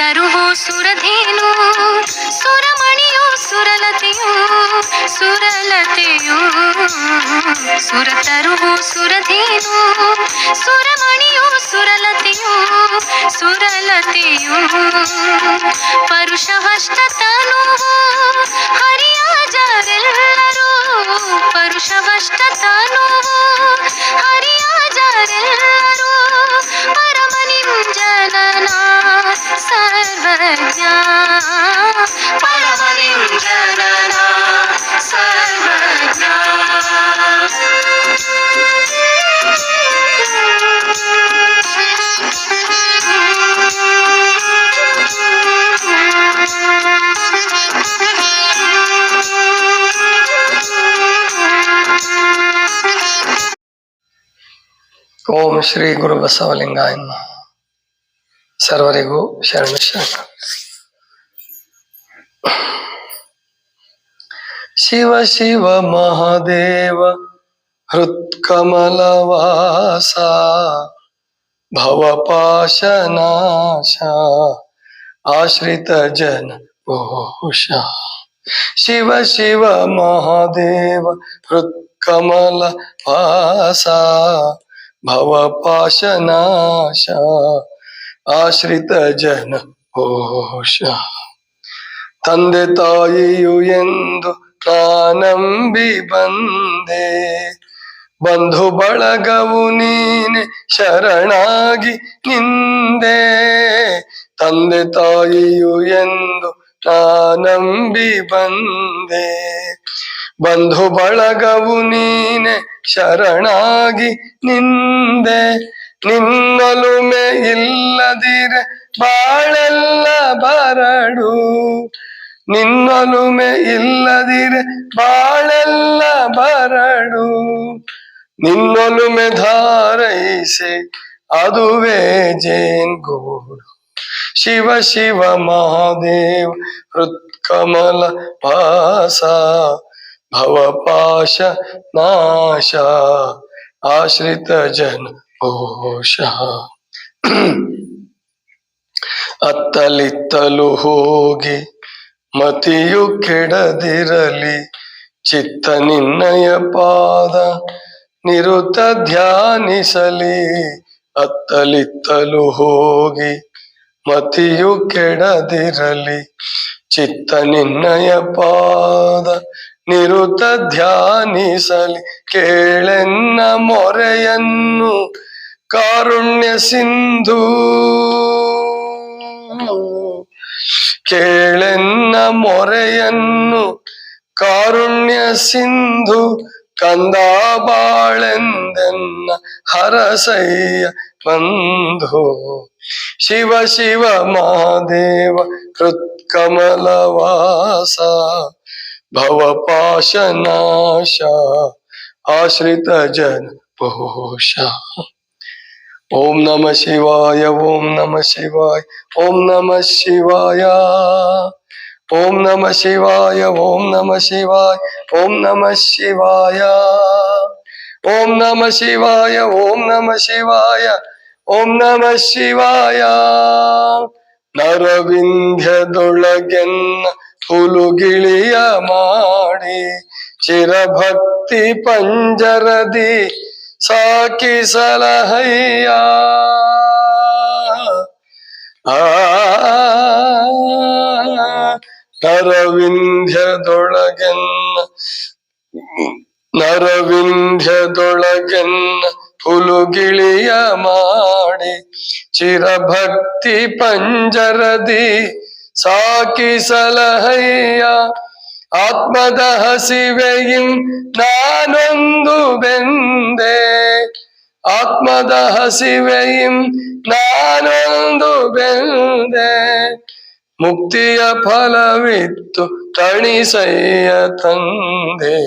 ಸುರತರುವು ಸುರಧೇನು ಸುರಮಣಿಯು ಸುರಲತೆಯು ಸುರಲತೆಯು ಸುರತರುವು ಸುರಧೇನು ಸುರಮಣಿಯು ಸುರಲತೆಯು ಸುರಲತೆಯು ಪರುಷವಷ್ಟತನು ಹರಿಯಾಜರೆಲ್ಲರೂ ಪರುಷವಷ್ಟತನು ಹರಿಯಾಜರೆಲ್ಲರೂ ಪರಮನಿಂ ಜನನ ಸರ್ವಜ್ಞ ಪರಮನಿಂ ಜನನ ಸರ್ವಜ್ಞ ಓಂ ಶ್ರೀ ಗುರು ಬಸವಲಿಂಗಾಯ ನಮಃ. ಸರ್ವರಿಗೂ ಶರಣ ಶರಣ. ಶಿವ ಶಿವ ಮಹಾದೇವ ಹೃತ್ಕಮಲವಾಸ ಭವಪಾಶನಾಶ ಆಶ್ರಿತ ಜನ ಪೋಷ. ಶಿವ ಶಿವ ಮಹಾದೇವ ಹೃತ್ಕಮಲ ವಾಸ ಭವಪಾಶನಾಶ ಆಶ್ರಿತ ಜನ ಪೋಷ. ತಂದೆ ತಾಯಿಯು ಎಂದು ನಾನಂಬಿ ಬಂದೆ, ಬಂಧು ಬಳಗವು ನೀನೆ ಶರಣಾಗಿ ನಿಂದೆ. ತಂದೆ ತಾಯಿಯು ಎಂದು ನಾನಂಬಿ ಬಂದೆ, ಬಂಧು ಬಳಗವು ನೀನೆ ಶರಣಾಗಿ ನಿಂದೆ. ನಿನ್ನೊಲುಮೆ ಇಲ್ಲದಿರೆ ಬಾಳೆಲ್ಲ ಬರಡು, ನಿನ್ನೊಲುಮೆ ಇಲ್ಲದಿರೆ ಬಾಳೆಲ್ಲ ಬರಡು. ನಿನ್ನೊಲುಮೆ ಧಾರೈಸಿ ಅದುವೇ ಜೇನ್ಗೂಡು. ಶಿವ ಶಿವ ಮಹಾದೇವ ಹೃತ್ಕಮಲ ವಾಸ ಭವಪಾಶ ನಾಶ ಆಶ್ರಿತ ಜನ ಪೋಷ. ಅತ್ತಲಿತ್ತಲು ಹೋಗಿ ಮತಿಯು ಕೆಡದಿರಲಿ, ಚಿತ್ತ ನಿನ್ನಯ ಪಾದ ನಿರುತ ಧ್ಯಾನಿಸಲಿ. ಅತ್ತಲಿತ್ತಲು ಹೋಗಿ ಮತಿಯು ಕೆಡದಿರಲಿ, ಚಿತ್ತ ನಿನ್ನಯ ಪಾದ ನಿರುತ ಧ್ಯಾನಿಸಲಿ. ಕೇಳೆನ್ನ ಮೊರೆಯನ್ನು ಕಾರುಣ್ಯ ಸಿಂಧು, ಕೇಳೆನ್ನ ಮೊರೆಯನ್ನು ಕಾರುಣ್ಯ ಸಿಂಧು. ಕಂದ ಬಾಳೆಂದೆನ್ನ ಹರಸಯ್ಯ ಬಂಧು. ಶಿವ ಶಿವ ಮಹಾದೇವ ಹೃತ್ಕಮಲ ವಾಸ ಭವಪಾಶನಾಶ ಆಶ್ರಿತ ಜನ ಪೋಷ. ಓಂ ನಮಃ ಶಿವಾಯ ಓಂ ನಮಃ ಶಿವಾಯ ಓಂ ನಮಃ ಶಿವಾಯ ಓಂ ನಮಃ ಶಿವಾಯ ಓಂ ನಮಃ ಶಿವಾಯ ಓಂ ನಮಃ ಶಿವಾಯ ಓಂ ನಮಃ ಶಿವಾಯ ಓಂ ನಮಃ ಶಿವಾಯ ಓಂ ನಮಃ ಶಿವಾಯ. ನರವಿಂಧ್ಯದೊಳಗೆನ್ನ ಹುಲುಗಿಳಿಯ ಮಾಡಿ ಚಿರಭಕ್ತಿ ಪಂಜರದಿ ಸಾಕಿ ಸಲಹಯ್ಯ. ನರವಿಂಧ್ಯದೊಳಗೆನ್ನ ಹುಲುಗಿಳಿಯ ಮಾಡಿ ಚಿರಭಕ್ತಿ ಪಂಜರದಿ ಸಾಕಿ ಸಲಹಯ್ಯ. ಆತ್ಮದ ಹಸಿವೆಯಿಂ ನಾನೊಂದು ಬೆಂದೆ, ಆತ್ಮದ ಹಸಿವೆಯಿಂ ನಾನೊಂದು ಬೆಂದೆ. ಮುಕ್ತಿಯ ಫಲವಿತ್ತು ತಣಿಸಯ್ಯ ತಂದೆ.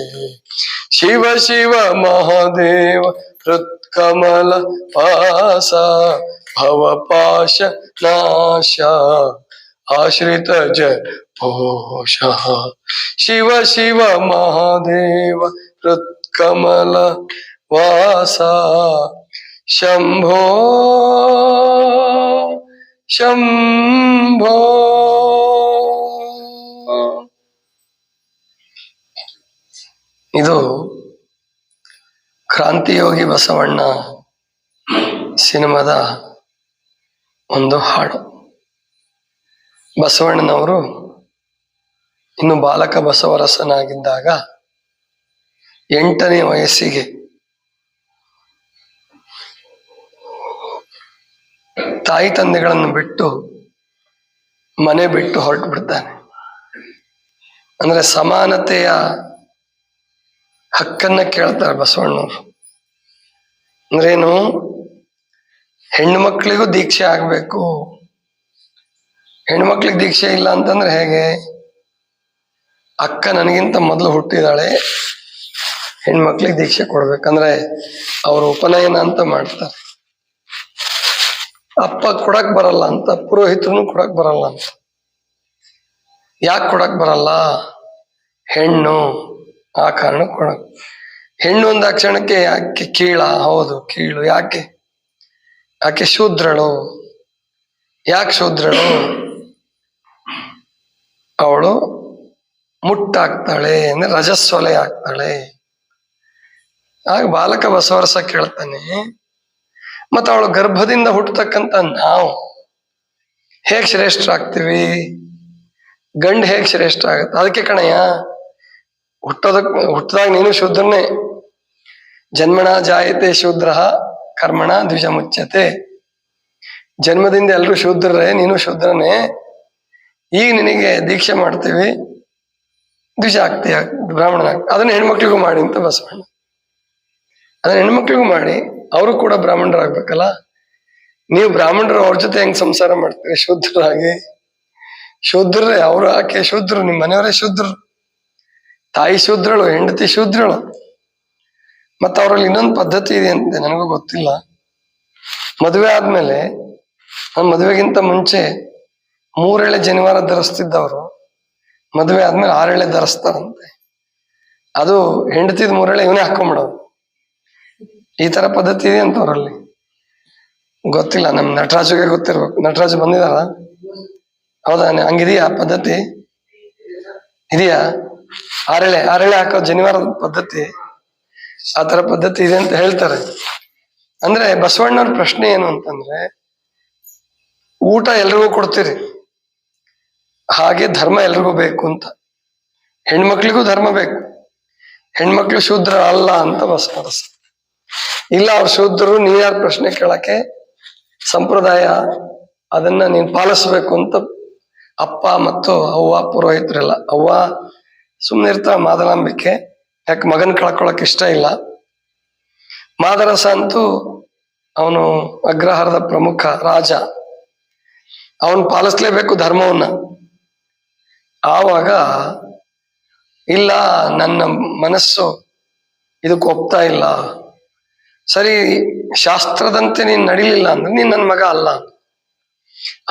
ಶಿವ ಶಿವ ಮಹಾದೇವ ಹೃತ್ಕಮಲ ವಾಸ ಭವಪಾಶ ನಾಶ ಆಶ್ರಿತ ಜನ ಪೋಷ. ಶಿವ ಶಿವ ಮಹಾದೇವ ಹೃತ್ಕಮಲ ವಾಸ ಶಂಭೋ ಶಂಭೋ. ಇದು ಕ್ರಾಂತಿಯೋಗಿ ಬಸವಣ್ಣ ಸಿನಿಮಾದ ಒಂದು ಹಾಡು. ಬಸವಣ್ಣನವರು ಇನ್ನು ಬಾಲಕ ಬಸವರಸನಾಗಿದ್ದಾಗ 8ನೇ ವಯಸ್ಸಿಗೆ ತಾಯಿ ತಂದೆಗಳನ್ನು ಬಿಟ್ಟು ಮನೆ ಬಿಟ್ಟು ಹೊರಟು ಬಿಡ್ತಾನೆ. ಅಂದ್ರೆ ಸಮಾನತೆಯ ಹಕ್ಕನ್ನ ಕೇಳ್ತಾರೆ ಬಸವಣ್ಣವರು. ಅಂದ್ರೇನು, ಹೆಣ್ಣು ಮಕ್ಕಳಿಗೂ ದೀಕ್ಷೆ ಆಗ್ಬೇಕು. ಹೆಣ್ಮಕ್ಳಿಗೆ ದೀಕ್ಷೆ ಇಲ್ಲ ಅಂತಂದ್ರೆ ಹೇಗೆ? ಅಕ್ಕ ನನಗಿಂತ ಮೊದಲು ಹುಟ್ಟಿದಾಳೆ, ಹೆಣ್ಮಕ್ಳಿಗೆ ದೀಕ್ಷೆ ಕೊಡ್ಬೇಕಂದ್ರೆ ಅವರು ಉಪನಯನ ಅಂತ ಮಾಡ್ತಾರೆ. ಅಪ್ಪ ಕೊಡಕ್ ಬರಲ್ಲ ಅಂತ, ಪುರೋಹಿತನು ಕೊಡಕ್ ಬರಲ್ಲ ಅಂತ. ಯಾಕೆ ಕೊಡಕ್ ಬರಲ್ಲ? ಹೆಣ್ಣು, ಆ ಕಾರಣ ಕೊಡಕ್. ಹೆಣ್ಣು ಒಂದ ಕ್ಷಣಕ್ಕೆ ಯಾಕೆ ಕೀಳ? ಹೌದು, ಕೀಳು. ಯಾಕೆ? ಆಕೆ ಶೂದ್ರಳು. ಯಾಕೆ ಶೂದ್ರಳು? ಅವಳು ಮುಟ್ಟಾಗ್ತಾಳೆ, ಅಂದ್ರೆ ರಜಸ್ವಲೆ ಆಗ್ತಾಳೆ. ಆಗ ಬಾಲಕ ಬಸವರಸ ಕೇಳ್ತಾನೆ, ಮತ್ತ ಅವಳು ಗರ್ಭದಿಂದ ಹುಟ್ಟತಕ್ಕಂತ ನಾವು ಹೇಗ್ ಶ್ರೇಷ್ಠರಾಗ್ತೀವಿ? ಗಂಡು ಹೇಗ್ ಶ್ರೇಷ್ಠ ಆಗತ್ತೆ? ಅದಕ್ಕೆ ಕಣಯ್ಯ, ಹುಟ್ಟದಾಗ ನೀನು ಶೂದ್ರನೇ. ಜನ್ಮಣ ಜಾಯತೆ ಶೂದ್ರ ಕರ್ಮಣ ದ್ವಿಜ ಮುಚ್ಚತೆ. ಜನ್ಮದಿಂದ ಎಲ್ರು ಶೂದ್ರರೇ, ನೀನು ಶೂದ್ರನೇ. ಈಗ ನಿನಗೆ ದೀಕ್ಷೆ ಮಾಡ್ತೀವಿ, ದ್ವಿಜ ಆಗ್ತೀಯ, ಬ್ರಾಹ್ಮಣ. ಅದನ್ನ ಹೆಣ್ಮಕ್ಳಿಗೂ ಮಾಡಿ ಅಂತ ಬಸವಣ್ಣ. ಅದನ್ನ ಹೆಣ್ಮಕ್ಳಿಗೂ ಮಾಡಿ, ಅವರು ಕೂಡ ಬ್ರಾಹ್ಮಣರಾಗ್ಬೇಕಲ್ಲ. ನೀವು ಬ್ರಾಹ್ಮಣರು, ಅವ್ರ ಜೊತೆ ಹೆಂಗ್ ಸಂಸಾರ ಮಾಡ್ತೀರಿ? ಶೂದ್ರರಾಗಿ. ಶೂದ್ರರೇ ಅವರು, ಆಕೆ ಶೂದ್ರರು, ನಿಮ್ಮ ಮನೆಯವರೇ ಶೂದ್ರರು. ತಾಯಿ ಶೂದ್ರಳು, ಹೆಂಡತಿ ಶೂದ್ರಳು. ಮತ್ತ ಅವರಲ್ಲಿ ಇನ್ನೊಂದು ಪದ್ಧತಿ ಇದೆ ಅಂತೆ, ನನಗೂ ಗೊತ್ತಿಲ್ಲ. ಮದುವೆ ಆದ್ಮೇಲೆ, ಮದುವೆಗಿಂತ ಮುಂಚೆ 3 ಎಳೆ ಜನಿವಾರ ಧರಿಸ್ತಿದ್ದವರು ಮದುವೆ ಆದ್ಮೇಲೆ 6 ಎಳೆ ಧರಿಸ್ತಾರಂತೆ. ಅದು ಹೆಂಡತಿದ್ 3 ಎಳೆ ಇವನೇ ಹಾಕೊಂಡ್ಬಿಡೋದು. ಈ ತರ ಪದ್ಧತಿ ಇದೆ ಅಂತ ಅವರಲ್ಲಿ. ಗೊತ್ತಿಲ್ಲ, ನಮ್ ನಟರಾಜುಗೆ ಗೊತ್ತಿರ್ಬೇಕು. ನಟರಾಜು ಬಂದಿದಾರ? ಹೌದಾ? ಹಂಗಿದೆಯಾ ಪದ್ಧತಿ? ಇದೆಯಾ? 6 ಎಳೆ ಹಾಕೋ ಜನಿವಾರದ ಪದ್ಧತಿ, ಆ ತರ ಪದ್ಧತಿ ಇದೆ ಅಂತ ಹೇಳ್ತಾರೆ. ಅಂದ್ರೆ ಬಸವಣ್ಣವ್ರ ಪ್ರಶ್ನೆ ಏನು ಅಂತಂದ್ರೆ, ಊಟ ಎಲ್ರಿಗೂ ಕೊಡ್ತೀರಿ, ಹಾಗೆ ಧರ್ಮ ಎಲ್ರಿಗೂ ಬೇಕು ಅಂತ. ಹೆಣ್ಮಕ್ಳಿಗೂ ಧರ್ಮ ಬೇಕು. ಹೆಣ್ಮಕ್ಳು ಶೂದ್ರ ಅಲ್ಲ ಅಂತ ಬಸವರಸ. ಇಲ್ಲ, ಅವ್ರು ಶೂದ್ರರು, ನೀವ್ಯಾರ ಪ್ರಶ್ನೆ ಕೇಳಕ್ಕೆ? ಸಂಪ್ರದಾಯ ಅದನ್ನ ನೀನ್ ಪಾಲಿಸ್ಬೇಕು ಅಂತ ಅಪ್ಪ ಮತ್ತು ಅವ್ವ ಪುರೋಹಿತರೆಲ್ಲ. ಅವ್ವ ಸುಮ್ಮನೆ ಇರ್ತಾಳ, ಮಾದಲಾಂಬಿಕೆ. ಯಾಕೆ? ಮಗನ್ ಕಳ್ಕೊಳಕ್ ಇಷ್ಟ ಇಲ್ಲ. ಮಾದರಸ ಅಂತೂ ಅವನು ಅಗ್ರಹಾರದ ಪ್ರಮುಖ ರಾಜ, ಅವನ್ ಪಾಲಿಸ್ಲೇಬೇಕು ಧರ್ಮವನ್ನ. ಆವಾಗ ಇಲ್ಲ, ನನ್ನ ಮನಸ್ಸು ಇದಕ್ಕೆ ಒಪ್ತಾ ಇಲ್ಲ. ಸರಿ, ಶಾಸ್ತ್ರದಂತೆ ನೀನ್ ನಡಿಲಿಲ್ಲ ಅಂದ್ರೆ ನೀನ್ ನನ್ನ ಮಗ ಅಲ್ಲ.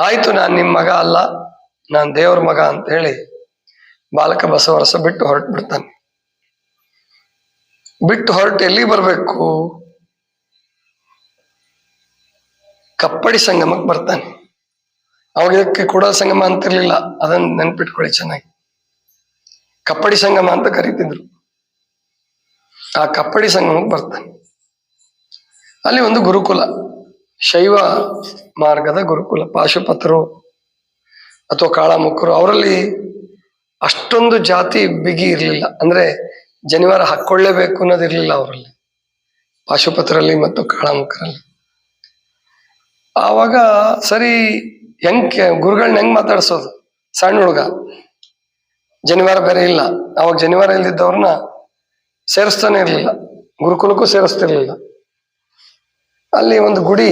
ಆಯ್ತು, ನಾನ್ ನಿಮ್ ಮಗ ಅಲ್ಲ, ನಾನ್ ದೇವ್ರ ಮಗ ಅಂತ ಹೇಳಿ ಬಾಲಕ ಬಸವರಸ ಬಿಟ್ಟು ಹೊರಟು ಬಿಡ್ತಾನೆ. ಬಿಟ್ಟು ಹೊರಟು ಎಲ್ಲಿ ಬರ್ಬೇಕು? ಕಪ್ಪಡಿ ಸಂಗಮಕ್ಕೆ ಬರ್ತಾನೆ. ಅವಾಗ ಇದಕ್ಕೆ ಕೂಡ ಸಂಗಮ ಅಂತಿರ್ಲಿಲ್ಲ, ಅದನ್ನ ನೆನ್ಪಿಟ್ಕೊಳ್ಳಿ ಚೆನ್ನಾಗಿ. ಕಪ್ಪಡಿ ಸಂಗಮ ಅಂತ ಕರೀತಿದ್ರು. ಆ ಕಪ್ಪಡಿ ಸಂಗಮಕ್ಕೆ ಬರ್ತಾನೆ. ಅಲ್ಲಿ ಒಂದು ಗುರುಕುಲ, ಶೈವ ಮಾರ್ಗದ ಗುರುಕುಲ. ಪಾಶುಪತರು ಅಥವಾ ಕಾಳಾಮುಖರು, ಅವರಲ್ಲಿ ಅಷ್ಟೊಂದು ಜಾತಿ ಬಿಗಿ ಇರಲಿಲ್ಲ. ಅಂದ್ರೆ ಜನಿವಾರ ಹಾಕೊಳ್ಳೇಬೇಕು ಅನ್ನೋದಿರ್ಲಿಲ್ಲ ಅವರಲ್ಲಿ, ಪಾಶುಪತರಲ್ಲಿ ಮತ್ತು ಕಾಳಾಮುಖರಲ್ಲಿ. ಆವಾಗ ಸರಿ, ಗುರುಗಳನ್ನ ಹೆಂಗ್ ಮಾತಾಡ್ಸೋದು? ಸಣ್ಣ ಹುಡುಗ, ಜನಿವಾರ ಬೇರೆ ಇಲ್ಲ. ಅವಾಗ ಜನಿವಾರ ಇಲ್ದಿದ್ದವ್ರನ್ನ ಸೇರಿಸ್ತಾನೆ ಇರ್ಲಿಲ್ಲ, ಗುರುಕುಲಕ್ಕೂ ಸೇರಿಸ್ತಿರ್ಲಿಲ್ಲ. ಅಲ್ಲಿ ಒಂದು ಗುಡಿ,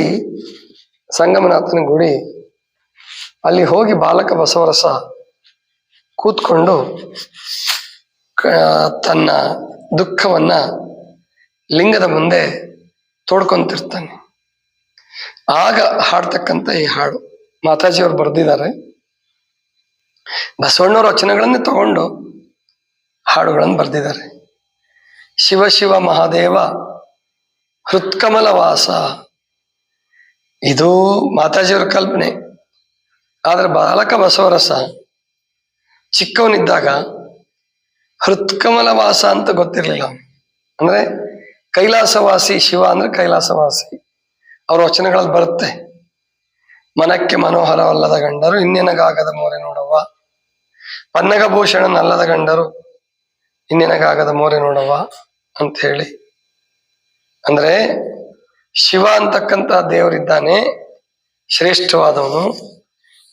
ಸಂಗಮನಾಥನ ಗುಡಿ, ಅಲ್ಲಿ ಹೋಗಿ ಬಾಲಕ ಬಸವರಸ ಕೂತ್ಕೊಂಡು ತನ್ನ ದುಃಖವನ್ನ ಲಿಂಗದ ಮುಂದೆ ತೋಡ್ಕೊಂತಿರ್ತಾನೆ. ಆಗ ಹಾಡ್ತಕ್ಕಂಥ ಈ ಹಾಡು ಮಾತಾಜಿಯವರು ಬರೆದಿದ್ದಾರೆ. ಬಸವಣ್ಣವ್ರ ವಚನಗಳನ್ನೇ ತಗೊಂಡು ಹಾಡುಗಳನ್ನು ಬರೆದಿದ್ದಾರೆ. ಶಿವ ಶಿವ ಮಹಾದೇವ ಹೃತ್ಕಮಲ ವಾಸ. ಇದು ಮಾತಾಜಿಯವ್ರ ಕಲ್ಪನೆ. ಆದ್ರೆ ಬಾಲಕ ಬಸವರಸ ಚಿಕ್ಕವನಿದ್ದಾಗ ಹೃತ್ಕಮಲ ವಾಸ ಅಂತ ಗೊತ್ತಿರ್ಲಿಲ್ಲ ಅವನು. ಅಂದ್ರೆ ಕೈಲಾಸವಾಸಿ ಶಿವ ಅಂದ್ರೆ ಕೈಲಾಸವಾಸಿ. ಅವ್ರ ವಚನಗಳಲ್ಲಿ ಬರುತ್ತೆ, ಮನಕ್ಕೆ ಮನೋಹರವಲ್ಲದ ಗಂಡರು ಇನ್ನೆನಗಾಗದ ಮೋರೆ ನೋಡವ್ವ, ಪನ್ನಗಭೂಷಣನಲ್ಲದ ಗಂಡರು ಇನ್ನೆನಗಾಗದ ಮೋರೆ ನೋಡವ್ವ ಅಂತ ಹೇಳಿ. ಅಂದ್ರೆ ಶಿವ ಅಂತಕ್ಕಂಥ ದೇವರಿದ್ದಾನೆ, ಶ್ರೇಷ್ಠವಾದವನು.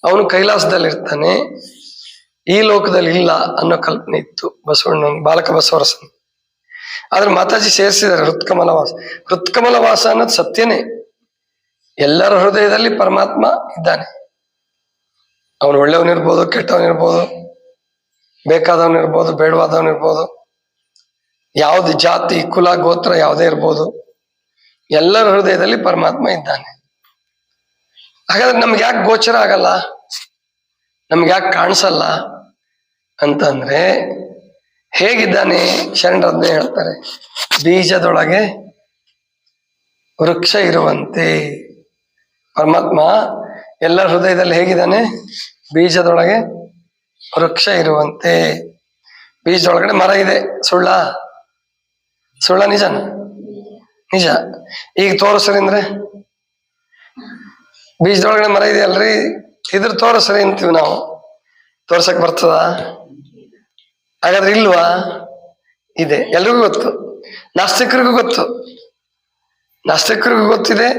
ಅವನು ಕೈಲಾಸದಲ್ಲಿರ್ತಾನೆ, ಈ ಲೋಕದಲ್ಲಿ ಇಲ್ಲ ಅನ್ನೋ ಕಲ್ಪನೆ ಇತ್ತು ಬಸವಣ್ಣ ಬಾಲಕ ಬಸವರಸನ. ಆದ್ರೆ ಮಾತಾಜಿ ಸೇರಿಸಿದ್ದಾರೆ ಹೃತ್ಕಮಲ ವಾಸ. ಹೃತ್ಕಮಲ ವಾಸ ಅನ್ನೋದು ಸತ್ಯನೇ. ಎಲ್ಲರ ಹೃದಯದಲ್ಲಿ ಪರಮಾತ್ಮ ಇದ್ದಾನೆ. ಅವನು ಒಳ್ಳೆಯವನಿರ್ಬೋದು, ಕೆಟ್ಟವನಿರ್ಬೋದು, ಬೇಕಾದವನಿರ್ಬೋದು, ಬೇಡವಾದವನಿರ್ಬೋದು, ಯಾವ್ದು ಜಾತಿ ಕುಲ ಗೋತ್ರ ಯಾವುದೇ ಇರ್ಬೋದು, ಎಲ್ಲರ ಹೃದಯದಲ್ಲಿ ಪರಮಾತ್ಮ ಇದ್ದಾನೆ. ಹಾಗಾದ್ರೆ ನಮ್ಗೆ ಯಾಕೆ ಗೋಚರ ಆಗಲ್ಲ, ನಮ್ಗೆ ಯಾಕೆ ಕಾಣಿಸಲ್ಲ ಅಂತಂದ್ರೆ ಹೇಗಿದ್ದಾನೆ ಶರಣರದ್ನೇ ಹೇಳ್ತಾರೆ, ಬೀಜದೊಳಗೆ ವೃಕ್ಷ ಇರುವಂತೆ. ಪರಮಾತ್ಮ ಎಲ್ಲರ ಹೃದಯದಲ್ಲಿ ಹೇಗಿದ್ದಾನೆ, ಬೀಜದೊಳಗೆ ವೃಕ್ಷ ಇರುವಂತೆ. ಬೀಜದೊಳಗಡೆ ಮರ ಇದೆ, ಸುಳ್ಳ ನಿಜನ? ನಿಜ. ಈಗ ತೋರಿಸ್ರಿ ಅಂದ್ರೆ ಬೀಜದೊಳಗಡೆ ಮರ ಇದೆಯಲ್ರಿ, ಇದ್ರ ತೋರಿಸ್ರಿ ಅಂತೀವಿ ನಾವು. ತೋರ್ಸಕ್ ಬರ್ತದ? ಹಾಗಾದ್ರೆ ಇಲ್ವಾ? ಇದೆ, ಎಲ್ರಿಗೂ ಗೊತ್ತು. ನಾಸ್ತಿಕರಿಗೂ ಗೊತ್ತು, ಗೊತ್ತಿದೆ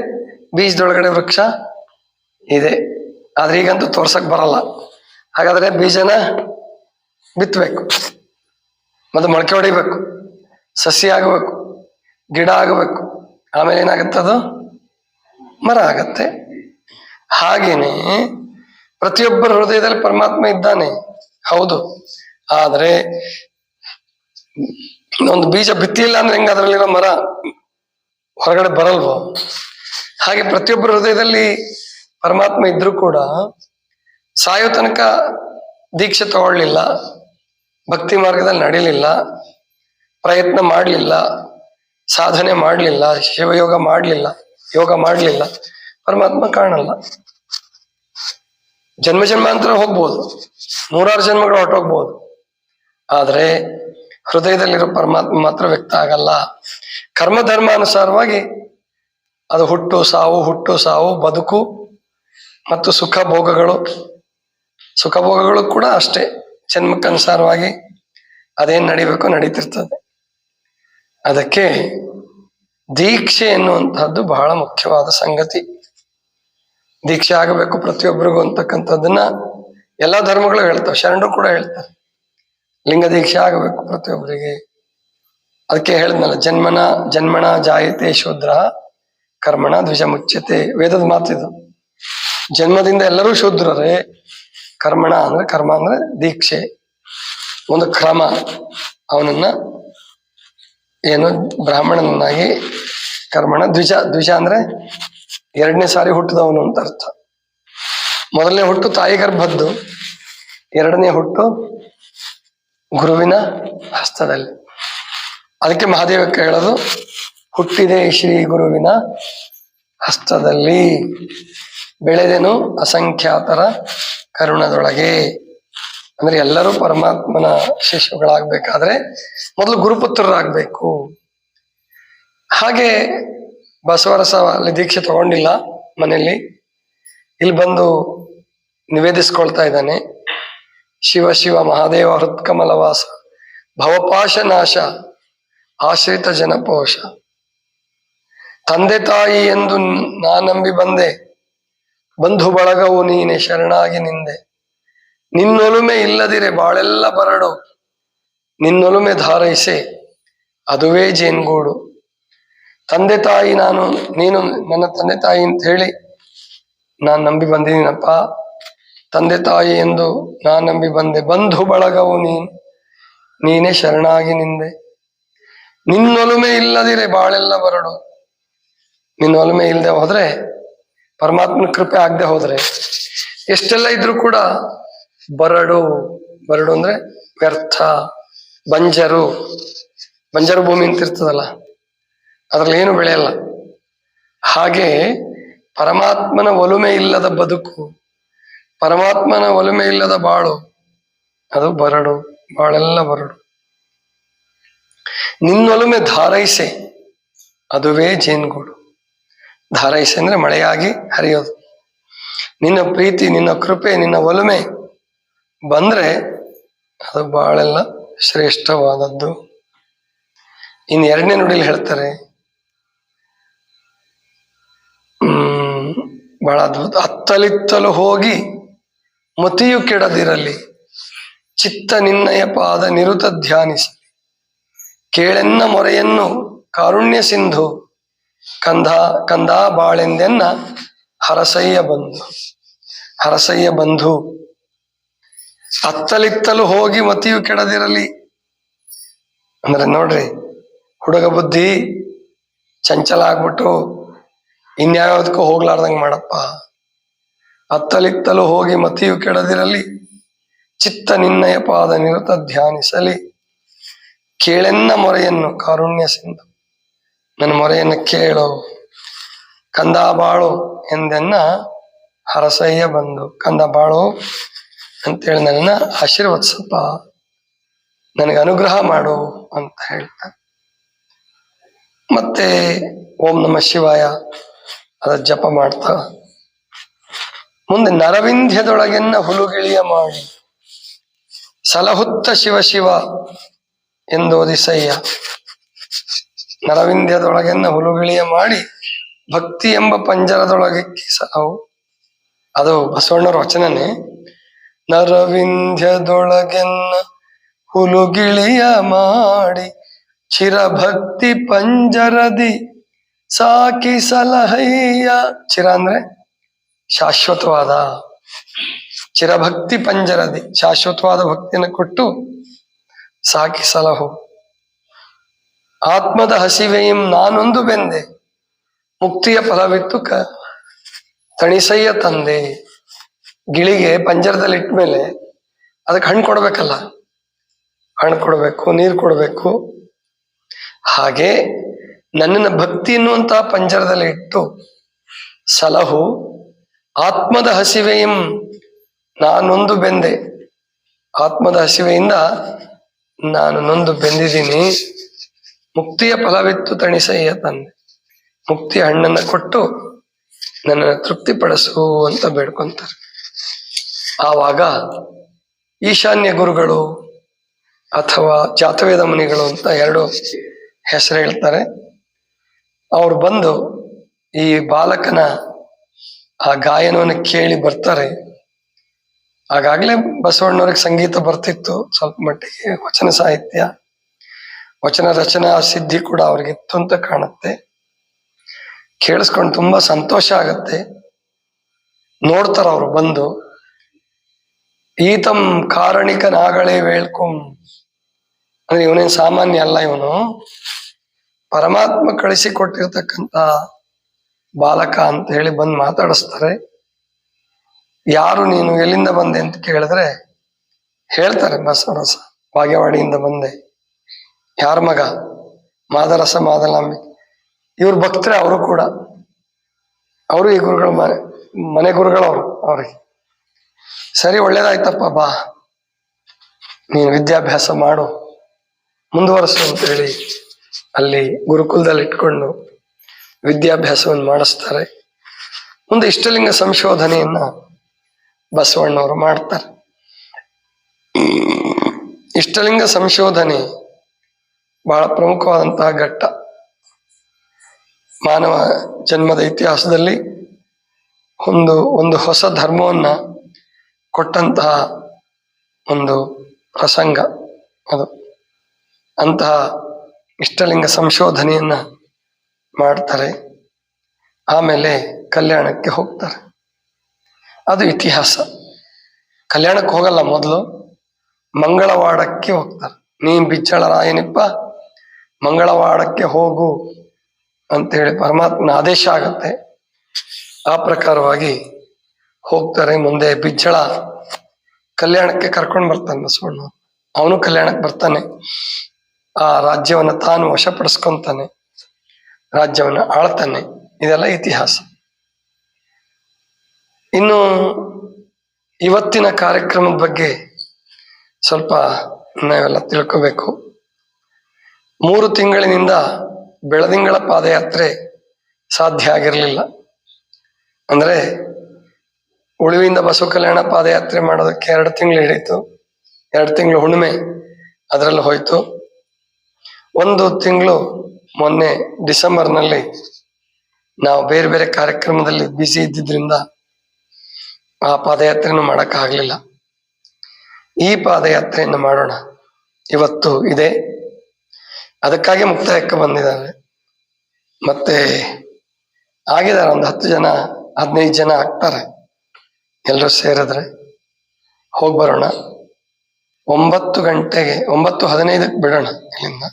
ಬೀಜದೊಳಗಡೆ ವೃಕ್ಷ ಇದೆ. ಆದ್ರೆ ಈಗಂತೂ ತೋರ್ಸಕ್ ಬರಲ್ಲ. ಹಾಗಾದ್ರೆ ಬೀಜನ ಬಿತ್ತಬೇಕು, ಮತ್ತೆ ಮೊಳಕೆ ಹೊಡಿಬೇಕು, ಸಸಿ ಆಗಬೇಕು, ಗಿಡ ಆಗಬೇಕು, ಆಮೇಲೆ ಏನಾಗತ್ತದು ಮರ ಆಗತ್ತೆ. ಹಾಗೇನೆ ಪ್ರತಿಯೊಬ್ಬರ ಹೃದಯದಲ್ಲಿ ಪರಮಾತ್ಮ ಇದ್ದಾನೆ, ಹೌದು. ಆದ್ರೆ ಒಂದು ಬೀಜ ಬಿತ್ತಿಲ್ಲ ಅಂದ್ರೆ ಹೆಂಗ ಅದರಲ್ಲಿರೋ ಮರ ಹೊರಗಡೆ ಬರಲ್ವೋ? ಹಾಗೆ ಪ್ರತಿಯೊಬ್ಬರ ಹೃದಯದಲ್ಲಿ ಪರಮಾತ್ಮ ಇದ್ರೂ ಕೂಡ ಸಾಯೋ ತನಕ ದೀಕ್ಷೆ ತಗೊಳ್ಳಿಲ್ಲ, ಭಕ್ತಿ ಮಾರ್ಗದಲ್ಲಿ ನಡೀಲಿಲ್ಲ, ಪ್ರಯತ್ನ ಮಾಡಲಿಲ್ಲ, ಸಾಧನೆ ಮಾಡಲಿಲ್ಲ, ಶಿವಯೋಗ ಮಾಡಲಿಲ್ಲ, ಯೋಗ ಮಾಡಲಿಲ್ಲ, ಪರಮಾತ್ಮ ಕಾಣಲ್ಲ. ಜನ್ಮ ಜನ್ಮಾಂತರ ಹೋಗ್ಬೋದು, ನೂರಾರು ಜನ್ಮಗಳು ಹೊರಟೋಗ್ಬೋದು, ಆದ್ರೆ ಹೃದಯದಲ್ಲಿರೋ ಪರಮಾತ್ಮ ಮಾತ್ರ ವ್ಯಕ್ತ ಆಗಲ್ಲ. ಕರ್ಮ ಧರ್ಮಾನುಸಾರವಾಗಿ ಅದು ಹುಟ್ಟು ಸಾವು, ಬದುಕು ಮತ್ತು ಸುಖ ಭೋಗಗಳು ಕೂಡ ಅಷ್ಟೇ ಜನ್ಮಕ್ಕನುಸಾರವಾಗಿ ಅದೇನ್ ನಡಿಬೇಕು ನಡೀತಿರ್ತದೆ. ಅದಕ್ಕೆ ದೀಕ್ಷೆ ಎನ್ನುವಂತಹದ್ದು ಬಹಳ ಮುಖ್ಯವಾದ ಸಂಗತಿ. ದೀಕ್ಷೆ ಆಗಬೇಕು ಪ್ರತಿಯೊಬ್ಬರಿಗೂ ಅಂತಕ್ಕಂಥದ್ದನ್ನ ಎಲ್ಲಾ ಧರ್ಮಗಳು ಹೇಳ್ತಾವೆ, ಶರಣರು ಕೂಡ ಹೇಳ್ತಾರೆ. ಲಿಂಗ ದೀಕ್ಷೆ ಆಗಬೇಕು ಪ್ರತಿಯೊಬ್ಬರಿಗೆ. ಅದಕ್ಕೆ ಹೇಳಿದ್ನಲ್ಲ, ಜನ್ಮನ ಜಾಯತೆ ಶೂದ್ರ ಕರ್ಮಣ ದ್ವಿಜ ಮುಚ್ಯತೆ. ವೇದದ ಮಾತಿದು. ಜನ್ಮದಿಂದ ಎಲ್ಲರೂ ಶೂದ್ರರೇ. ಕರ್ಮ ಅಂದ್ರೆ ದೀಕ್ಷೆ, ಒಂದು ಕ್ರಮ. ಅವನನ್ನ ಏನು ಬ್ರಾಹ್ಮಣನಾಗಿ ಕರ್ಮಣ ದ್ವಿಜ ಅಂದ್ರೆ ಎರಡನೇ ಸಾರಿ ಹುಟ್ಟಿದವನು ಅಂತ ಅರ್ಥ. ಮೊದಲನೇ ಹುಟ್ಟು ತಾಯಿ ಗರ್ಭದ್ದು, ಎರಡನೇ ಹುಟ್ಟು ಗುರುವಿನ ಹಸ್ತದಲ್ಲಿ. ಅದಕ್ಕೆ ಮಹಾದೇವಕ್ಕೆ ಹೇಳೋದು, ಹುಟ್ಟಿದೆ ಶ್ರೀ ಗುರುವಿನ ಹಸ್ತದಲ್ಲಿ, ಬೆಳೆದೆನು ಅಸಂಖ್ಯಾತರ ಕರುಣದೊಳಗೆ. ಅಂದ್ರೆ ಎಲ್ಲರೂ ಪರಮಾತ್ಮನ ಶಿಶುಗಳಾಗ್ಬೇಕಾದ್ರೆ ಮೊದಲು ಗುರುಪುತ್ರರಾಗ್ಬೇಕು. ಹಾಗೆ ಬಸವರಸ ಅಲ್ಲಿ ದೀಕ್ಷೆ ತಗೊಂಡಿಲ್ಲ ಮನೆಯಲ್ಲಿ, ಇಲ್ಲಿ ಬಂದು ನಿವೇದಿಸ್ಕೊಳ್ತಾ ಇದ್ದಾನೆ. ಶಿವ ಶಿವ ಮಹಾದೇವ ಹೃತ್ಕಮಲವಾಸ ಭವಪಾಶ ನಾಶ ಆಶ್ರಿತ ಜನಪೋಷ. ತಂದೆ ತಾಯಿ ಎಂದು ನಾನಂಬಿ ಬಂದೆ, ಬಂಧು ಬಳಗವು ನೀನೆ ಶರಣಾಗಿ ನಿಂದೆ. ನಿನ್ನೊಲುಮೆ ಇಲ್ಲದಿರೆ ಬಾಳೆಲ್ಲ ಬರಡು, ನಿನ್ನೊಲುಮೆ ಧಾರೈಸೆ ಅದುವೇ ಜೇನ್ಗೂಡು. ತಂದೆ ತಾಯಿ ನೀನು ನನ್ನ ತಂದೆ ತಾಯಿ ಅಂತ ಹೇಳಿ ನಾನು ನಂಬಿ ಬಂದಿದ್ದೀನಪ್ಪ. ತಂದೆ ತಾಯಿ ಎಂದು ನಾನು ನಂಬಿ ಬಂದೆ, ಬಂಧು ಬಳಗವು ನೀನೇ ಶರಣಾಗಿ ನಿಂದೆ. ನಿನ್ನೊಲುಮೆ ಇಲ್ಲದಿರೆ ಬಾಳೆಲ್ಲ ಬರಡು. ನಿನ್ನ ಒಲುಮೆ ಇಲ್ಲದೆ ಹೋದ್ರೆ, ಪರಮಾತ್ಮನ ಕೃಪೆ ಆಗದೆ ಹೋದ್ರೆ ಎಷ್ಟೆಲ್ಲ ಇದ್ರೂ ಕೂಡ ಬರಡು ಅಂದ್ರೆ ವ್ಯರ್ಥ, ಬಂಜರು ಭೂಮಿ ಅಂತಿರ್ತದಲ್ಲ, ಅದ್ರಲ್ಲಿ ಏನು ಬೆಳೆಯಲ್ಲ. ಹಾಗೆ ಪರಮಾತ್ಮನ ಒಲುಮೆ ಇಲ್ಲದ ಬದುಕು, ಪರಮಾತ್ಮನ ಒಲುಮೆ ಇಲ್ಲದ ಬಾಳು ಅದು ಬರಡು, ಬಾಳೆಲ್ಲ ಬರಡು. ನಿನ್ನೊಲುಮೆ ಧಾರೈಸೆ, ಅದುವೇ ಜೇನುಗೂಡು. ಧಾರೈಸೆ ಅಂದ್ರೆ ಮಳೆಯಾಗಿ ಹರಿಯೋದು. ನಿನ್ನ ಪ್ರೀತಿ, ನಿನ್ನ ಕೃಪೆ, ನಿನ್ನ ಒಲುಮೆ ಬಂದ್ರೆ ಅದು ಬಾಳೆಲ್ಲ ಶ್ರೇಷ್ಠವಾದದ್ದು. ಇನ್ನು ಎರಡನೇ ನುಡಿಲಿ ಹೇಳ್ತಾರೆ, ಬಹಳ ಅದ್ಭುತ. ಅತ್ತಲಿತ್ತಲು ಹೋಗಿ ಮತಿಯು ಕೆಡದಿರಲಿ, ಚಿತ್ತ ನಿನ್ನಯ ಪಾದ ನಿರುತ ಧ್ಯಾನಿಸಲಿ. ಕೇಳೆನ್ನ ಮೊರೆಯನ್ನು ಕಾರುಣ್ಯ ಸಿಂಧು, ಕಂದ ಕಂದ ಬಾಳೆಂದೆನ್ನ ಹರಸಯ್ಯ ಬಂಧು. ಹರಸಯ್ಯ ಬಂಧು. ಅತ್ತಲಿತ್ತಲು ಹೋಗಿ ಮತಿಯು ಕೆಡದಿರಲಿ ಅಂದ್ರೆ ನೋಡ್ರಿ, ಹುಡುಗ ಬುದ್ಧಿ ಚಂಚಲ ಆಗ್ಬಿಟ್ಟು ಇನ್ಯಾವುದಕ್ಕೂ ಹೋಗ್ಲಾರ್ದಂಗೆ ಮಾಡಪ್ಪ. ಅತ್ತಲಿತ್ತಲು ಹೋಗಿ ಮತಿಯು ಕೆಡದಿರಲಿ, ಚಿತ್ತ ನಿನ್ನಯ ಪಾದ ನಿರುತ ಧ್ಯಾನಿಸಲಿ. ಕೇಳೆನ್ನ ಮೊರೆಯನ್ನು ಕಾರುಣ್ಯ ಸಿಂಧು, ನನ್ನ ಮೊರೆಯನ್ನು ಕೇಳು. ಕಂದ ಬಾಳು ಎಂದೆನ್ನ ಹರಸಯ್ಯ ಬಂದು, ಕಂದ ಬಾಳು ಅಂತೇಳಿ ನನ್ನ ಆಶೀರ್ವದಿಸಪ್ಪ, ನನಗೆ ಅನುಗ್ರಹ ಮಾಡು ಅಂತ ಹೇಳ್ತಾರೆ. ಮತ್ತೆ ಓಂ ನಮಃ ಶಿವಾಯ ಅದ ಜಪ ಮಾಡ್ತಾ ಮುಂದೆ ನರವಿಂಧ್ಯದೊಳಗೆನ್ನ ಹುಲುಗಿಳಿಯ ಮಾಡಿ ಸಲಹುತ್ತ ಶಿವ ಶಿವ ಎಂದೋದಿಸಯ್ಯ. ನರವಿಂಧ್ಯದೊಳಗೆನ್ನ ಹುಲುಗಿಳಿಯ ಮಾಡಿ ಭಕ್ತಿ ಎಂಬ ಪಂಜರದೊಳಗೆ ಸಲಹು. ಅದು ಬಸವಣ್ಣವ್ರ ವಚನನೇ. ನರವಿಂಧ್ಯದೊಳಗೆನ್ನ ಹುಲುಗಿಳಿಯ ಮಾಡಿ ಚಿರಭಕ್ತಿ ಪಂಜರದಿ ಸಾಕಿ ಸಲಹಯ್ಯ. ಚಿರ ಅಂದ್ರೆ ಶಾಶ್ವತವಾದ, ಚಿರಭಕ್ತಿ ಪಂಜರದಿ ಶಾಶ್ವತವಾದ ಭಕ್ತಿಯನ್ನು ಕೊಟ್ಟು ಸಾಕಿ ಸಲಹು. ಆತ್ಮದ ಹಸಿವೆಯಂ ನಾನೊಂದು ಬೆಂದೆ, ಮುಕ್ತಿಯ ಫಲವಿತ್ತು ತಣಿಸಯ್ಯ ತಂದೆ. ಗಿಳಿಗೆ ಪಂಜರದಲ್ಲಿ ಇಟ್ಮೇಲೆ ಅದಕ್ಕೆ ಹಣ್ಣು ಕೊಡ್ಬೇಕಲ್ಲ, ಹಣ್ಣು ಕೊಡಬೇಕು, ನೀರು ಕೊಡಬೇಕು. ಹಾಗೆ ನನ್ನನ್ನು ಭಕ್ತಿ ಎನ್ನುವಂತಹ ಪಂಜರದಲ್ಲಿ ಇಟ್ಟು ಸಲಹು. ಆತ್ಮದ ಹಸಿವೆಯಂ ನಾನೊಂದು ಬೆಂದೆ, ಆತ್ಮದ ಹಸಿವೆಯಿಂದ ನಾನು ನೊಂದು ಬೆಂದಿದ್ದೀನಿ. ಮುಕ್ತಿಯ ಫಲವಿತ್ತು ತಣಿಸಯ್ಯ ತಂದೆ, ಮುಕ್ತಿಯ ಹಣ್ಣನ್ನು ಕೊಟ್ಟು ನನ್ನನ್ನು ತೃಪ್ತಿಪಡಿಸು ಅಂತ ಬೇಡ್ಕೊಂತಾರೆ. ಆವಾಗ ಈಶಾನ್ಯ ಗುರುಗಳು ಅಥವಾ ಜಾತವೇದ ಮುನಿಗಳು ಅಂತ ಎರಡು ಹೆಸರು ಹೇಳ್ತಾರೆ. ಅವ್ರು ಬಂದು ಈ ಬಾಲಕನ ಆ ಗಾಯನವನ್ನು ಕೇಳಿ ಬರ್ತಾರೆ. ಆಗಾಗ್ಲೇ ಬಸವಣ್ಣವ್ರಿಗೆ ಸಂಗೀತ ಬರ್ತಿತ್ತು ಸ್ವಲ್ಪ ಮಟ್ಟಿಗೆ, ವಚನ ಸಾಹಿತ್ಯ, ವಚನ ರಚನಾ ಸಿದ್ಧಿ ಕೂಡ ಅವ್ರಿಗಿತ್ತು ಅಂತ ಕಾಣುತ್ತೆ. ಕೇಳಿಸ್ಕೊಂಡು ತುಂಬಾ ಸಂತೋಷ ಆಗತ್ತೆ. ನೋಡ್ತಾರ ಅವ್ರು ಬಂದು, ಈತಂ ಕಾರಣಿಕನಾಗಳೇ ವೇಳ್ಕೊಂ ಅಂದ್ರೆ ಇವನೇನ್ ಸಾಮಾನ್ಯ ಅಲ್ಲ, ಇವನು ಪರಮಾತ್ಮ ಕಳಿಸಿಕೊಟ್ಟಿರ್ತಕ್ಕಂಥ ಬಾಲಕ ಅಂತ ಹೇಳಿ ಬಂದು ಮಾತಾಡಿಸ್ತಾರೆ. ಯಾರು ನೀನು, ಎಲ್ಲಿಂದ ಬಂದೆ ಅಂತ ಕೇಳಿದ್ರೆ ಹೇಳ್ತಾರೆ, ಬಸವರಸ ಬಾಗೇವಾಡಿಯಿಂದ ಬಂದೆ. ಯಾರ ಮಗ? ಮಾದರಸ ಮಾದಲಾಂಬಿಕೆ. ಇವ್ರ ಭಕ್ತರೇ ಅವರು ಕೂಡ. ಅವರು ಈ ಗುರುಗಳ ಮನೆ ಗುರುಗಳು ಅವರು. ಅವ್ರಿಗೆ ಸರಿ, ಒಳ್ಳೇದಾಯ್ತಪ್ಪ, ಬಾ ನೀನು ವಿದ್ಯಾಭ್ಯಾಸ ಮಾಡು, ಮುಂದುವರಿಸು ಅಂತ ಹೇಳಿ ಅಲ್ಲಿ ಗುರುಕುಲದಲ್ಲಿ ಇಟ್ಕೊಂಡು ವಿದ್ಯಾಭ್ಯಾಸವನ್ನು ಮಾಡಿಸ್ತಾರೆ. ಮುಂದೆ ಇಷ್ಟಲಿಂಗ ಸಂಶೋಧನೆಯನ್ನ ಬಸವಣ್ಣವರು ಮಾಡ್ತಾರೆ. ಇಷ್ಟಲಿಂಗ ಸಂಶೋಧನೆ ಬಹಳ ಪ್ರಮುಖವಾದಂತಹ ಘಟ್ಟ. ಮಾನವ ಜನ್ಮದ ಇತಿಹಾಸದಲ್ಲಿ ಒಂದು ಹೊಸ ಧರ್ಮವನ್ನ ಕೊಟ್ಟಂತಹ ಒಂದು ಪ್ರಸಂಗ ಅದು. ಅಂತಹ ಇಷ್ಟಲಿಂಗ ಸಂಶೋಧನೆಯನ್ನ ಮಾಡ್ತಾರೆ. ಆಮೇಲೆ ಕಲ್ಯಾಣಕ್ಕೆ ಹೋಗ್ತಾರೆ. ಅದು ಇತಿಹಾಸ. ಕಲ್ಯಾಣಕ್ಕೆ ಹೋಗಲ್ಲ, ಮೊದಲು ಮಂಗಳವಾಡಕ್ಕೆ ಹೋಗ್ತಾರೆ. ನೀ ಬಿಚ್ಚಳರಾಯನಿಪ್ಪ ಮಂಗಳವಾಡಕ್ಕೆ ಹೋಗು ಅಂತೇಳಿ ಪರಮಾತ್ಮನ ಆದೇಶ ಆಗತ್ತೆ. ಆ ಪ್ರಕಾರವಾಗಿ ಹೋಗ್ತಾರೆ. ಮುಂದೆ ಬಿಜ್ಜಳ ಕಲ್ಯಾಣಕ್ಕೆ ಕರ್ಕೊಂಡು ಬರ್ತಾನೆ ಬಸವಣ್ಣ. ಅವನು ಕಲ್ಯಾಣಕ್ಕೆ ಬರ್ತಾನೆ. ಆ ರಾಜ್ಯವನ್ನ ತಾನು ವಶಪಡಿಸ್ಕೊಂತಾನೆ, ರಾಜ್ಯವನ್ನ ಆಳ್ತಾನೆ. ಇದೆಲ್ಲ ಇತಿಹಾಸ. ಇನ್ನು ಇವತ್ತಿನ ಕಾರ್ಯಕ್ರಮದ ಬಗ್ಗೆ ಸ್ವಲ್ಪ ನಾವೆಲ್ಲ ತಿಳ್ಕೋಬೇಕು. 3 ತಿಂಗಳಿನಿಂದ ಬೆಳದಿಂಗಳ ಪಾದಯಾತ್ರೆ ಸಾಧ್ಯ ಆಗಿರಲಿಲ್ಲ. ಅಂದ್ರೆ ಉಳುವಿಂದ ಬಸವ ಕಲ್ಯಾಣ ಪಾದಯಾತ್ರೆ ಮಾಡೋದಕ್ಕೆ 2 ತಿಂಗಳು ಹಿಡಿತು. 2 ತಿಂಗಳು ಹುಣ್ಣಿಮೆ ಅದರಲ್ಲಿ ಹೋಯ್ತು. 1 ತಿಂಗಳು ಮೊನ್ನೆ ಡಿಸೆಂಬರ್ನಲ್ಲಿ ನಾವು ಬೇರೆ ಬೇರೆ ಕಾರ್ಯಕ್ರಮದಲ್ಲಿ ಬ್ಯುಸಿ ಇದ್ದಿದ್ರಿಂದ ಆ ಪಾದಯಾತ್ರೆಯನ್ನು ಮಾಡೋಕ್ಕಾಗಲಿಲ್ಲ. ಈ ಪಾದಯಾತ್ರೆಯನ್ನು ಮಾಡೋಣ ಇವತ್ತು ಇದೆ. ಅದಕ್ಕಾಗಿ ಮುಕ್ತಾಯಕ್ಕೆ ಬಂದಿದ್ದಾರೆ. ಮತ್ತೆ ಆಗಿದ್ದಾರೆ ಒಂದು 10 ಜನ 15 ಜನ ಆಗ್ತಾರೆ. ಎಲ್ಲರೂ ಸೇರಿದ್ರೆ ಹೋಗಿ ಬರೋಣ. 9 ಗಂಟೆಗೆ 9:15ಕ್ಕೆ ಬಿಡೋಣ ಇಲ್ಲಿಂದ.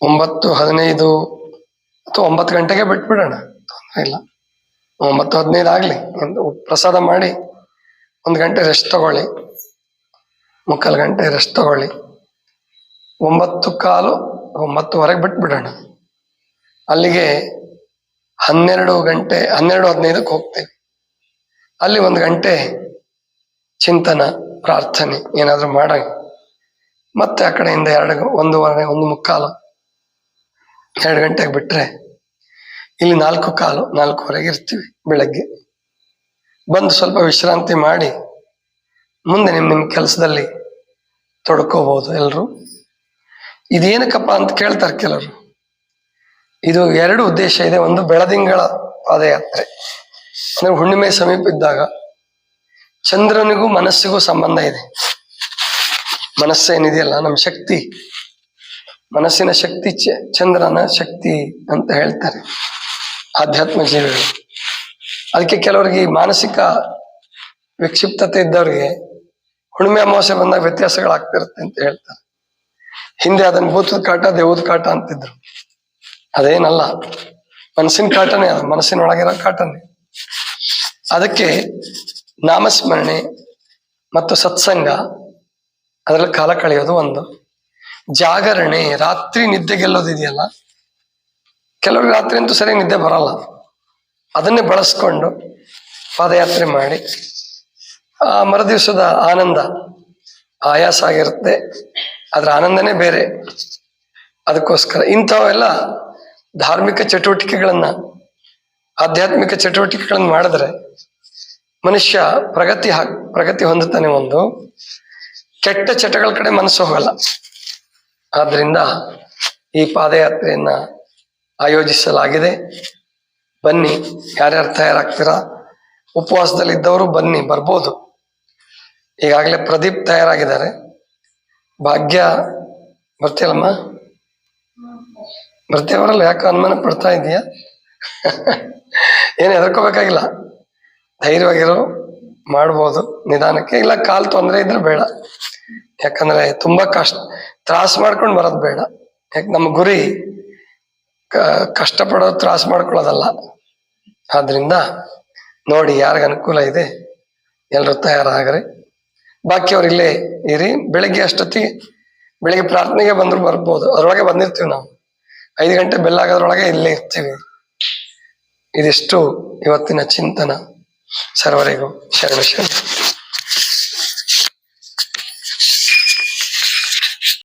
9:15 ಅಥವಾ 9 ಗಂಟೆಗೆ ಬಿಟ್ಬಿಡೋಣ, ತೊಂದರೆ ಇಲ್ಲ. 9:15 ಆಗ್ಲಿ. ಒಂದು ಪ್ರಸಾದ ಮಾಡಿ 1 ಗಂಟೆ ರೆಸ್ಟ್ ತಗೊಳ್ಳಿ, 3/4 ಗಂಟೆ ರೆಸ್ಟ್ ತಗೊಳ್ಳಿ. 9:15 9:15 ಬಿಟ್ಬಿಡೋಣ. ಅಲ್ಲಿಗೆ 12 ಗಂಟೆ 12:15ಕ್ಕೆ ಹೋಗ್ತೇವೆ. ಅಲ್ಲಿ 1 ಗಂಟೆ ಚಿಂತನ ಪ್ರಾರ್ಥನೆ ಏನಾದ್ರು ಮಾಡ, ಮತ್ತೆ ಆ ಕಡೆಯಿಂದ 1:15 1:15 2 ಗಂಟೆಗೆ ಬಿಟ್ರೆ ಇಲ್ಲಿ 4:15 4:15 ಇರ್ತೀವಿ. ಬೆಳಗ್ಗೆ ಬಂದು ಸ್ವಲ್ಪ ವಿಶ್ರಾಂತಿ ಮಾಡಿ ಮುಂದೆ ನಿಮ್ಮ ಕೆಲಸದಲ್ಲಿ ತೊಡ್ಕೋಬಹುದು ಎಲ್ರು. ಇದೇನಕ್ಕಪ್ಪ ಅಂತ ಕೇಳ್ತಾರೆ ಕೆಲವರು. ಇದು 2 ಉದ್ದೇಶ ಇದೆ. ಒಂದು, ಬೆಳದಿಂಗಳ ಪಾದಯಾತ್ರೆ ಅಂದ್ರೆ ಹುಣ್ಣಿಮೆ ಸಮೀಪ ಇದ್ದಾಗ ಚಂದ್ರನಿಗೂ ಮನಸ್ಸಿಗೂ ಸಂಬಂಧ ಇದೆ. ಮನಸ್ಸೇನಿದೆಯಲ್ಲ ನಮ್ಮ ಶಕ್ತಿ, ಮನಸ್ಸಿನ ಶಕ್ತಿ ಚಂದ್ರನ ಶಕ್ತಿ ಅಂತ ಹೇಳ್ತಾರೆ ಆಧ್ಯಾತ್ಮ ಜೀವಿಗಳು. ಅದಕ್ಕೆ ಕೆಲವರಿಗೆ ಮಾನಸಿಕ ವಿಕ್ಷಿಪ್ತತೆ ಇದ್ದವ್ರಿಗೆ ಹುಣ್ಣಿಮೆ ಅಮಾವಾಸ್ಯೆ ಬಂದಾಗ ವ್ಯತ್ಯಾಸಗಳಾಗ್ತಿರುತ್ತೆ ಅಂತ ಹೇಳ್ತಾರೆ. ಹಿಂದೆ ಅದನ್ನ ಭೂತದ ಕಾಟ ದೇವದ ಕಾಟ ಅಂತಿದ್ರು. ಅದೇನಲ್ಲ, ಮನಸ್ಸಿನ ಕಾಟನೇ, ಅದು ಮನಸ್ಸಿನೊಳಗಿರೋ ಕಾಟನೇ. ಅದಕ್ಕೆ ನಾಮಸ್ಮರಣೆ ಮತ್ತು ಸತ್ಸಂಗ ಅದರಲ್ಲಿ ಕಾಲ ಕಳೆಯೋದು ಒಂದು. ಜಾಗರಣೆ, ರಾತ್ರಿ ನಿದ್ದೆ ಗೆಲ್ಲೋದಿದೆಯಲ್ಲ, ಕೆಲವ್ರಿಗೆ ರಾತ್ರಿ ಅಂತೂ ಸರಿಯಾಗಿ ನಿದ್ದೆ ಬರಲ್ಲ. ಅದನ್ನೇ ಬಳಸ್ಕೊಂಡು ಪಾದಯಾತ್ರೆ ಮಾಡಿ ಆ ಮರುದಿವಸದ ಆನಂದ, ಆಯಾಸ ಆಗಿರುತ್ತೆ, ಅದ್ರ ಆನಂದನೇ ಬೇರೆ. ಅದಕ್ಕೋಸ್ಕರ ಇಂಥವೆಲ್ಲ ಧಾರ್ಮಿಕ ಚಟುವಟಿಕೆಗಳನ್ನ, ಆಧ್ಯಾತ್ಮಿಕ ಚಟುವಟಿಕೆಗಳನ್ನ ಮಾಡಿದ್ರೆ ಮನುಷ್ಯ ಪ್ರಗತಿ ಹೊಂದುತ್ತಾನೆ. ಒಂದು, ಕೆಟ್ಟ ಚಟಗಳ ಕಡೆ ಮನಸ್ಸು ಹೋಗಲ್ಲ. ಆದ್ರಿಂದ ಈ ಪಾದಯಾತ್ರೆಯನ್ನ ಆಯೋಜಿಸಲಾಗಿದೆ. ಬನ್ನಿ, ಯಾರ್ಯಾರು ತಯಾರಾಗ್ತೀರಾ. ಉಪವಾಸದಲ್ಲಿದ್ದವರು ಬನ್ನಿ, ಬರ್ಬೋದು. ಈಗಾಗಲೇ ಪ್ರದೀಪ್ ತಯಾರಾಗಿದ್ದಾರೆ. ಭಾಗ್ಯ ಬರ್ತೀಯಲ್ಲಮ್ಮ? ಬರ್ತೀಯವರಲ್ಲ, ಯಾಕೆ ಅನುಮಾನ ಪಡ್ತಾ ಇದೀಯಾ? ಏನು ಹೆದರ್ಕೋಬೇಕಾಗಿಲ್ಲ, ಧೈರ್ಯವಾಗಿರೋ, ಮಾಡ್ಬೋದು ನಿಧಾನಕ್ಕೆ. ಇಲ್ಲ ಕಾಲು ತೊಂದರೆ ಇದ್ರೆ ಬೇಡ, ಯಾಕಂದ್ರೆ ತುಂಬಾ ತ್ರಾಸ ಮಾಡ್ಕೊಂಡು ಬರೋದು ಬೇಡ. ಯಾಕೆ ನಮ್ಮ ಗುರಿ ಕಷ್ಟಪಡೋದು, ತ್ರಾಸ ಮಾಡ್ಕೊಳ್ಳೋದಲ್ಲ. ಆದ್ರಿಂದ ನೋಡಿ ಯಾರಿಗ ಅನುಕೂಲ ಇದೆ ಎಲ್ಲರೂ ತಯಾರಾಗ್ರಿ. ಬಾಕಿಯವ್ರು ಇಲ್ಲೇ ಇರಿ. ಬೆಳಿಗ್ಗೆ ಅಷ್ಟೊತ್ತಿಗೆ, ಬೆಳಿಗ್ಗೆ ಪ್ರಾರ್ಥನೆಗೆ ಬಂದ್ರು ಬರ್ಬೋದು, ಅದ್ರೊಳಗೆ ಬಂದಿರ್ತೀವಿ ನಾವು. 5 ಗಂಟೆ ಬೆಲ್ಲಾಗೋದ್ರೊಳಗೆ ಇಲ್ಲೇ ಇರ್ತೀವಿ. ಇದಿಷ್ಟು ಇವತ್ತಿನ ಚಿಂತನ. ಸರ್ವರಿಗೂ ಶರಣ ಶರಣ.